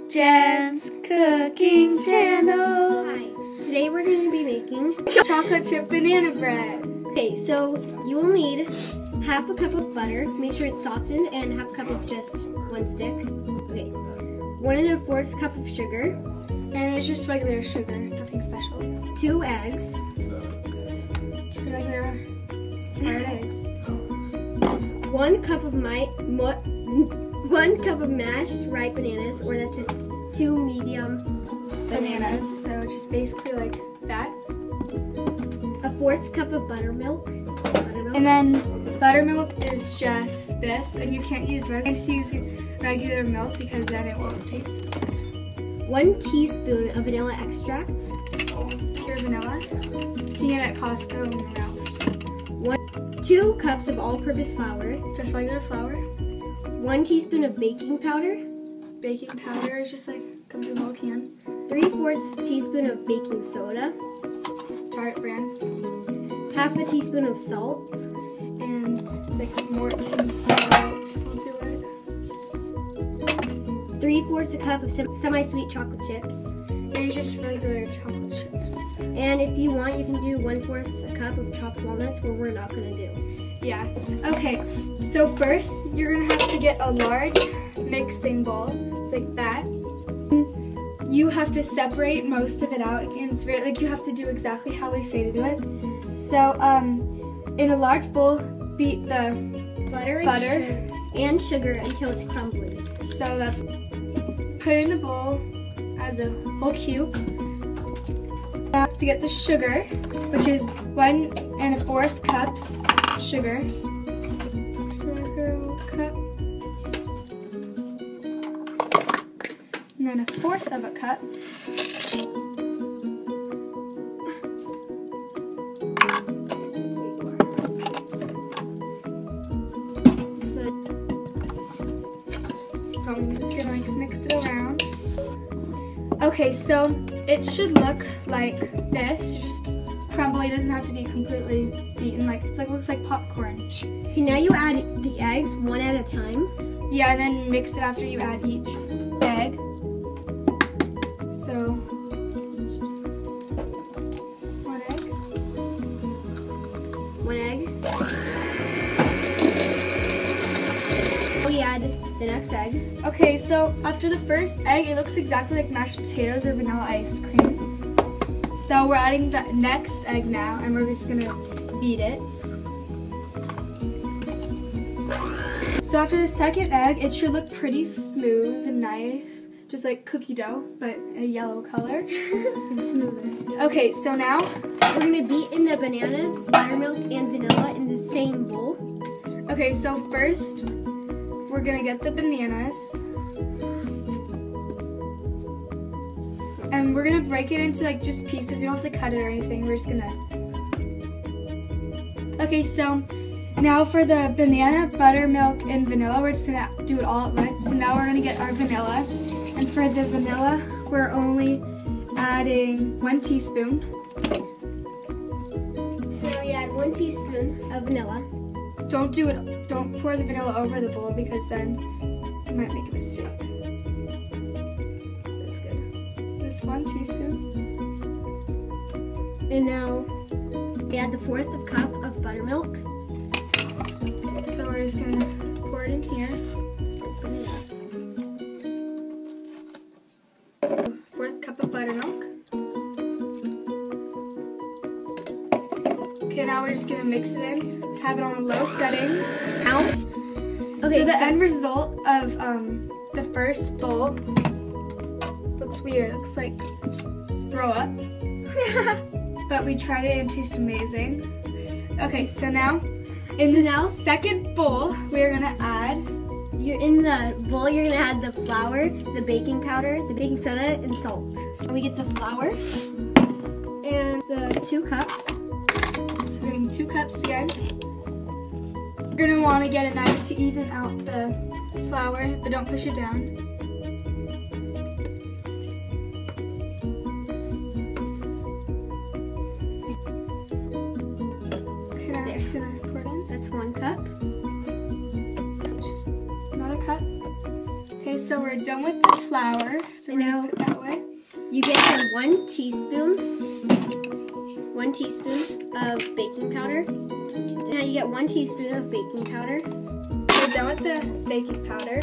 Jen's Cooking Channel. Hi, today we're going to be making chocolate chip banana bread. Okay, so you will need half a cup of butter. Make sure it's softened, and half a cup is just one stick. Okay, 1 1/4 cup of sugar. And it's just regular sugar, nothing special. 2 eggs. 2 regular hard eggs. 1 cup of mashed ripe bananas, or that's just 2 medium Bananas, so it's just basically like that. 1/4 cup of buttermilk. And then buttermilk is just this, and you can't use regular milk because then it won't taste as good. 1 teaspoon of vanilla extract. Pure vanilla. You can get it at Costco and anywhere else. 2 cups of all-purpose flour. Just regular flour. 1 teaspoon of baking powder. Baking powder is just like comes in a little can. 3/4 teaspoon of baking soda. Tart brand. Half a teaspoon of salt. And it's like Morton salt will do it. 3/4 cup of semi-sweet chocolate chips. And just regular chocolate chips. And if you want, you can do 1/4 cup of chopped walnuts, but we're not gonna do. Yeah. Okay. So first, you're gonna have to get a large mixing bowl. It's like that. You have to separate most of it out. And it's very, like you have to do exactly how we say to do it. So in a large bowl, beat the Butter and sugar until it's crumbly. So that's put it in the bowl as a whole cube. You have to get the sugar, which is 1 1/4 cups sugar. Sugar cup. And then 1/4 of a cup. I'm just gonna mix it around. Okay, so it should look like this. Just crumbly. It doesn't have to be completely beaten. Like it's like looks like popcorn. Okay, now you add the eggs one at a time. Yeah, and then mix it after you add each egg. So just 1 egg. 1 egg. We add the next egg. Okay, so after the first egg, it looks exactly like mashed potatoes or vanilla ice cream. So we're adding the next egg now, and we're just gonna beat it. So after the second egg, it should look pretty smooth and nice, just like cookie dough, but a yellow color. And smoother. Okay, so now We're gonna beat in the bananas, buttermilk, and vanilla in the same bowl. okay, so first we're gonna get the bananas. And we're gonna break it into like just pieces. We don't have to cut it or anything. We're just gonna. Okay, so now for the banana, buttermilk, and vanilla, we're just gonna do it all at once. So now we're gonna get our vanilla. And for the vanilla, we're only adding 1 teaspoon. So now you add 1 teaspoon of vanilla. Don't pour the vanilla over the bowl because then you might make a mistake. That's good. Just 1 teaspoon. And now we add the 1/4 cup of buttermilk. So we're just gonna pour it in here. 1/4 cup of buttermilk. Okay, now we're just gonna mix it in. Have it on a low setting. Okay, So the end result of the first bowl looks weird. It looks like throw up. But we tried it and it tastes amazing. Okay, so now in the second bowl, we're gonna add. In the bowl, you're gonna add the flour, the baking powder, the baking soda, and salt. So we get the flour and the 2 cups. So we're getting 2 cups again. You're gonna want to get a knife to even out the flour, but don't push it down. Okay, now I'm just gonna pour it in. That's 1 cup. Just another cup. Okay, so we're done with the flour. So we're gonna put that away. You get the 1 teaspoon of baking powder. Now you get 1 teaspoon of baking powder. We're done with the baking powder.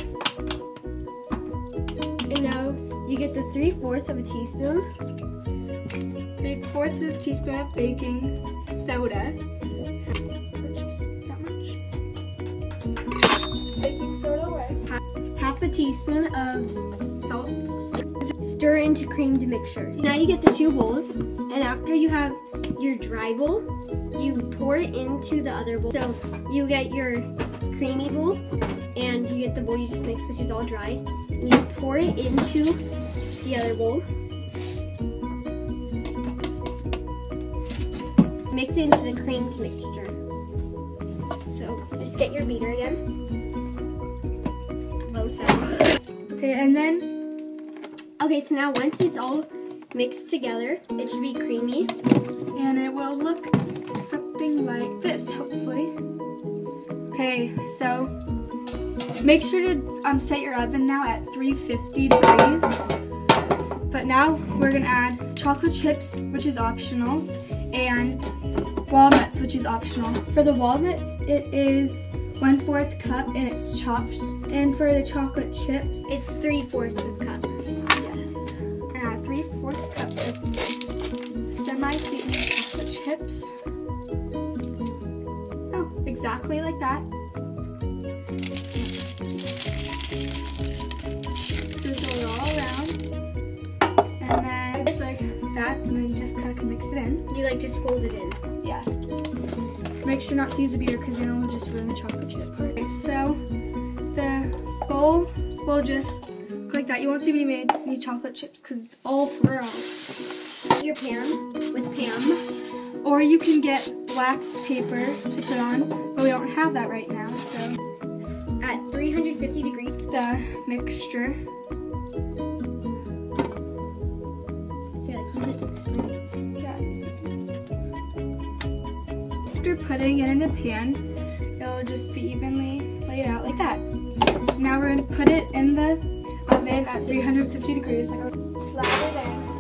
And now you get the 3/4 of a teaspoon. 3/4 of a teaspoon of baking soda. Just that much. Baking soda away. Half a teaspoon of Salt. stir into creamed mixture. Now you get the 2 bowls, and after you have your dry bowl, you pour it into the other bowl. So you get your creamy bowl, and you get the bowl you just mixed, which is all dry. And you pour it into the other bowl. Mix it into the creamed mixture. So just get your beater again. Low sound. Okay, and then Okay, so now once it's all mixed together, it should be creamy. and it will look something like this, hopefully. Okay, so make sure to set your oven now at 350 degrees. But now we're gonna add chocolate chips, which is optional, and walnuts, which is optional. For the walnuts, it is 1/4 cup and it's chopped. And for the chocolate chips, It's 3/4 of a cup. yes, and add 3/4 cups of semi-sweet chocolate chips. Oh, exactly like that. Drizzle it all around, and then just like that, and then just kind of mix it in. You like just fold it in. Yeah. Make sure not to use a beater because then it'll just ruin the chocolate chip part. Okay, so the bowl will just look like that. You won't see any chocolate chips because it's all through. Your pan with Pam. Or you can get wax paper to put on, but we don't have that right now. So At 350 degrees. the mixture. Yeah, like use it to spoon. Yeah. After putting it in the pan, it'll just be evenly laid out like that. So now we're going to put it in the oven at 350 degrees. Slide it in.